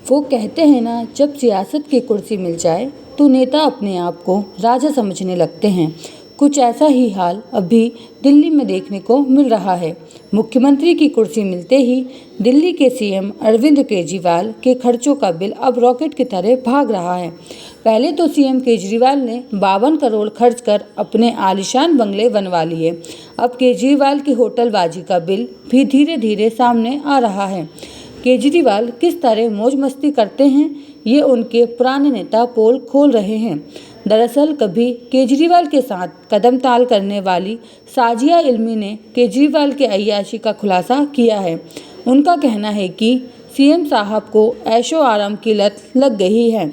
वो कहते हैं ना, जब सियासत की कुर्सी मिल जाए तो नेता अपने आप को राजा समझने लगते हैं। कुछ ऐसा ही हाल अभी दिल्ली में देखने को मिल रहा है। मुख्यमंत्री की कुर्सी मिलते ही दिल्ली के सीएम अरविंद केजरीवाल के खर्चों का बिल अब रॉकेट की तरह भाग रहा है। पहले तो सीएम केजरीवाल ने 52 करोड़ खर्च कर अपने आलीशान बंगले बनवा लिए। अब केजरीवाल की होटलबाजी का बिल भी धीरे धीरे सामने आ रहा है। केजरीवाल किस तरह मौज मस्ती करते हैं, ये उनके पुराने नेता पोल खोल रहे हैं। दरअसल कभी केजरीवाल के साथ कदम ताल करने वाली साजिया इल्मी ने केजरीवाल के अय्याशी का खुलासा किया है। उनका कहना है कि सीएम साहब को ऐशो आराम की लत लग गई है।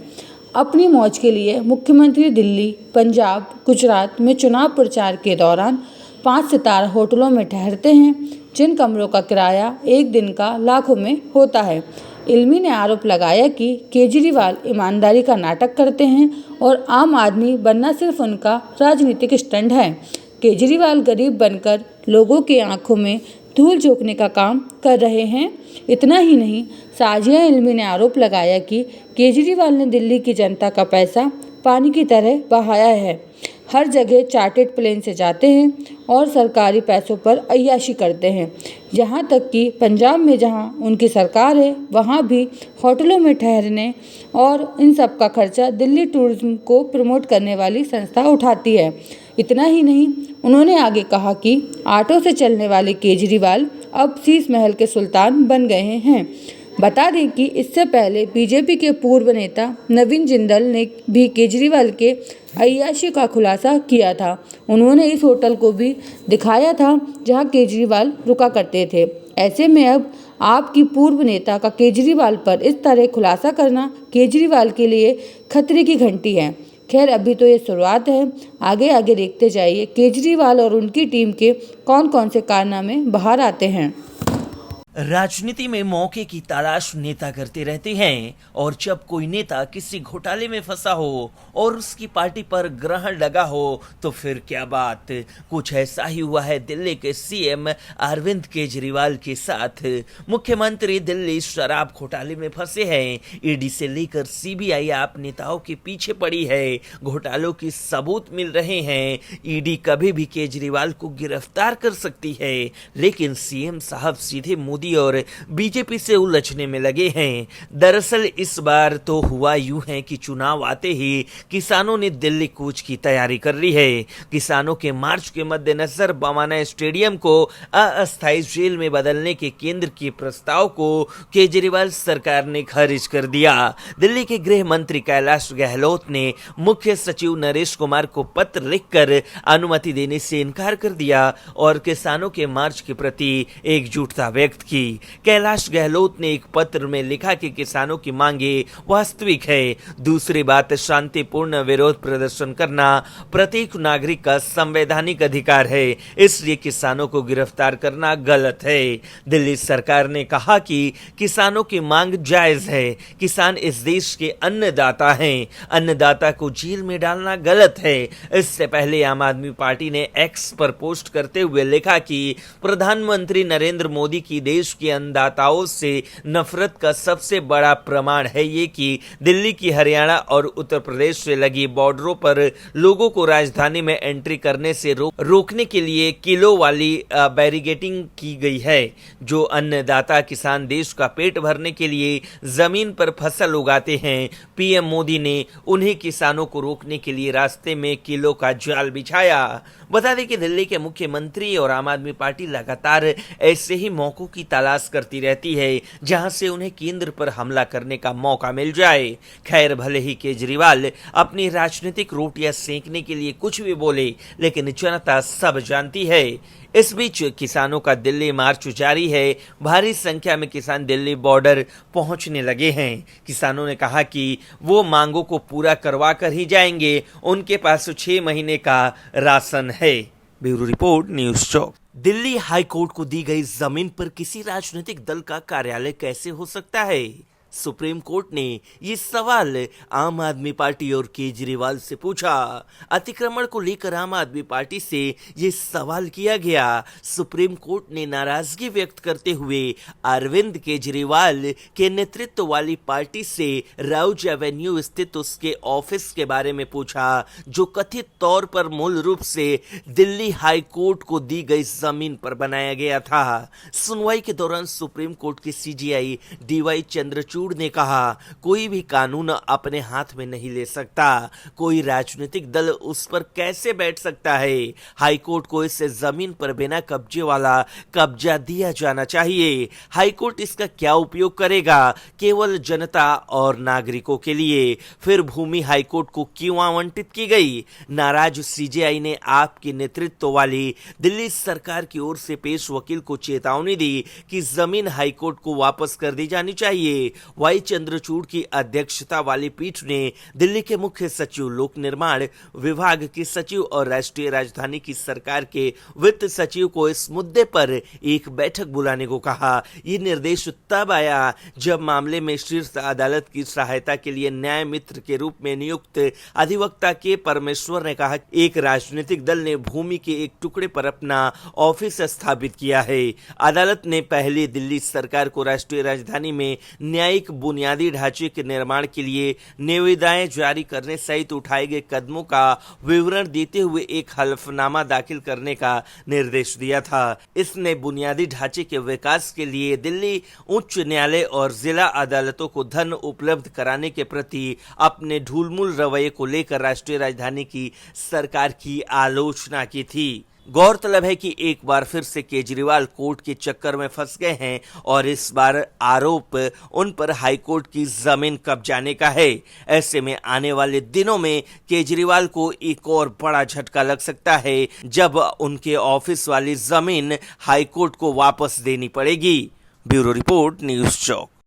अपनी मौज के लिए मुख्यमंत्री दिल्ली, पंजाब, गुजरात में चुनाव प्रचार के दौरान 5 सितारा होटलों में ठहरते हैं, जिन कमरों का किराया एक दिन का लाखों में होता है। इल्मी ने आरोप लगाया कि केजरीवाल ईमानदारी का नाटक करते हैं और आम आदमी बनना सिर्फ उनका राजनीतिक स्टंट है। केजरीवाल गरीब बनकर लोगों की आंखों में धूल झोंकने का काम कर रहे हैं। इतना ही नहीं, साजिया इल्मी ने आरोप लगाया कि केजरीवाल ने दिल्ली की जनता का पैसा पानी की तरह बहाया है। हर जगह चार्टर्ड प्लेन से जाते हैं और सरकारी पैसों पर अय्याशी करते हैं। यहाँ तक कि पंजाब में जहाँ उनकी सरकार है, वहाँ भी होटलों में ठहरने और इन सब का खर्चा दिल्ली टूरिज्म को प्रमोट करने वाली संस्था उठाती है। इतना ही नहीं, उन्होंने आगे कहा कि ऑटो से चलने वाले केजरीवाल अब शीश महल के सुल्तान बन गए हैं। बता दें कि इससे पहले बीजेपी के पूर्व नेता नवीन जिंदल ने भी केजरीवाल के अय्याशी का खुलासा किया था। उन्होंने इस होटल को भी दिखाया था जहां केजरीवाल रुका करते थे। ऐसे में अब आपकी पूर्व नेता का केजरीवाल पर इस तरह खुलासा करना केजरीवाल के लिए खतरे की घंटी है। खैर, अभी तो ये शुरुआत है। आगे आगे देखते जाइए केजरीवाल और उनकी टीम के कौन कौन से कारनामे बाहर आते हैं। राजनीति में मौके की तलाश नेता करते रहते हैं और जब कोई नेता किसी घोटाले में फंसा हो और उसकी पार्टी पर ग्रहण लगा हो तो फिर क्या बात। कुछ ऐसा ही हुआ है दिल्ली के सीएम अरविंद केजरीवाल के साथ। मुख्यमंत्री दिल्ली शराब घोटाले में फंसे हैं। ईडी से लेकर सीबीआई आप नेताओं के पीछे पड़ी है। घोटालों के सबूत मिल रहे हैं। ईडी कभी भी केजरीवाल को गिरफ्तार कर सकती है, लेकिन सीएम साहब सीधे मोदी और बीजेपी से उलझने में लगे हैं। दरअसल इस बार तो हुआ यूं है कि चुनाव आते ही किसानों ने दिल्ली कूच की तैयारी कर ली है। किसानों के मार्च के मद्देनजर बवाना स्टेडियम को अस्थायी जेल में बदलने के केंद्र के प्रस्ताव को केजरीवाल सरकार ने खारिज कर दिया। दिल्ली के गृह मंत्री कैलाश गहलोत ने मुख्य सचिव नरेश कुमार को पत्र लिखकर अनुमति देने से इनकार कर दिया और किसानों के मार्च के प्रति एकजुटता व्यक्त की। कैलाश गहलोत ने एक पत्र में लिखा कि किसानों की मांगे वास्तविक है। दूसरी बात, शांतिपूर्ण विरोध प्रदर्शन करना प्रत्येक नागरिक का संवैधानिक अधिकार है, इसलिए किसानों को गिरफ्तार करना गलत है। दिल्ली सरकार ने कहा कि किसानों की मांग जायज है। किसान इस देश के अन्नदाता हैं। अन्नदाता को जेल में डालना गलत है। इससे पहले आम आदमी पार्टी ने एक्स पर पोस्ट करते हुए लिखा कि प्रधानमंत्री नरेंद्र मोदी की देश के अन्नदाताओं से नफरत का सबसे बड़ा प्रमाण है ये कि दिल्ली की हरियाणा और उत्तर प्रदेश से लगी बॉर्डरों पर लोगों को राजधानी में एंट्री करने से रोकने के लिए किलो वाली बैरिकेडिंग की गई है। जो अन्नदाता किसान देश का पेट भरने के लिए जमीन पर फसल उगाते हैं, पीएम मोदी ने उन्हें किसानों को रोकने के लिए रास्ते में किलो का जाल बिछाया। बता दें कि दिल्ली के मुख्यमंत्री और आम आदमी पार्टी लगातार ऐसे ही मौकों की तलाश करती रहती है जहां से उन्हें केंद्र पर हमला करने का मौका मिल जाए। खैर, भले ही केजरीवाल अपनी राजनीतिक रोटियां सेंकने के लिए कुछ भी बोले, लेकिन जनता सब जानती है। इस बीच किसानों का दिल्ली मार्च जारी है। भारी संख्या में किसान दिल्ली बॉर्डर पहुंचने लगे हैं। किसानों ने कहा कि वो मांगों को पूरा करवा कर ही जाएंगे। उनके पास 6 महीने का राशन है। ब्यूरो रिपोर्ट, न्यूज़ चौक। दिल्ली हाई कोर्ट को दी गई जमीन पर किसी राजनीतिक दल का कार्यालय कैसे हो सकता है? सुप्रीम कोर्ट ने ये सवाल आम आदमी पार्टी और केजरीवाल से पूछा। अतिक्रमण को लेकर आम आदमी पार्टी से ये सवाल किया गया। सुप्रीम कोर्ट ने नाराजगी व्यक्त करते हुए अरविंद केजरीवाल के नेतृत्व वाली पार्टी से राउज एवेन्यू स्थित उसके ऑफिस के बारे में पूछा, जो कथित तौर पर मूल रूप से दिल्ली हाई कोर्ट को दी गई जमीन पर बनाया गया था। सुनवाई के दौरान सुप्रीम कोर्ट के सीजेआई डीवाई चंद्रचूड़ ने कहा, कोई भी कानून अपने हाथ में नहीं ले सकता। कोई राजनीतिक दल उस पर कैसे बैठ सकता है। हाईकोर्ट को इस जमीन पर बिना कब्जे वाला कब्जा दिया जाना चाहिए। हाईकोर्ट इसका क्या उपयोग करेगा? केवल जनता और नागरिकों के लिए। फिर भूमि हाईकोर्ट को क्यों आवंटित की गई? नाराज सीजेआई ने आपके नेतृत्व वाली दिल्ली सरकार की ओर से पेश वकील को चेतावनी दी कि जमीन हाईकोर्ट को वापस कर दी जानी चाहिए। वाई चंद्रचूड़ की अध्यक्षता वाली पीठ ने दिल्ली के मुख्य सचिव, लोक निर्माण विभाग के सचिव और राष्ट्रीय राजधानी की सरकार के वित्त सचिव को इस मुद्दे पर एक बैठक बुलाने को कहा। ये निर्देश तब आया जब मामले में शीर्ष अदालत की सहायता के लिए न्याय मित्र के रूप में नियुक्त अधिवक्ता के परमेश्वर ने कहा, एक राजनीतिक दल ने भूमि के एक टुकड़े पर अपना ऑफिस स्थापित किया है। अदालत ने पहले दिल्ली सरकार को राष्ट्रीय राजधानी में न्यायिक बुनियादी ढांचे के निर्माण के लिए निविदाएं जारी करने सहित उठाए गए कदमों का विवरण देते हुए एक हलफनामा दाखिल करने का निर्देश दिया था। इसने बुनियादी ढांचे के विकास के लिए दिल्ली उच्च न्यायालय और जिला अदालतों को धन उपलब्ध कराने के प्रति अपने ढूलमुल रवैये को लेकर राष्ट्रीय राजधानी की सरकार की आलोचना की थी। गौरतलब है कि एक बार फिर से केजरीवाल कोर्ट के चक्कर में फंस गए हैं और इस बार आरोप उन पर हाईकोर्ट की जमीन कब्जाने का है। ऐसे में आने वाले दिनों में केजरीवाल को एक और बड़ा झटका लग सकता है जब उनके ऑफिस वाली जमीन हाईकोर्ट को वापस देनी पड़ेगी। ब्यूरो रिपोर्ट, न्यूज़ चौक।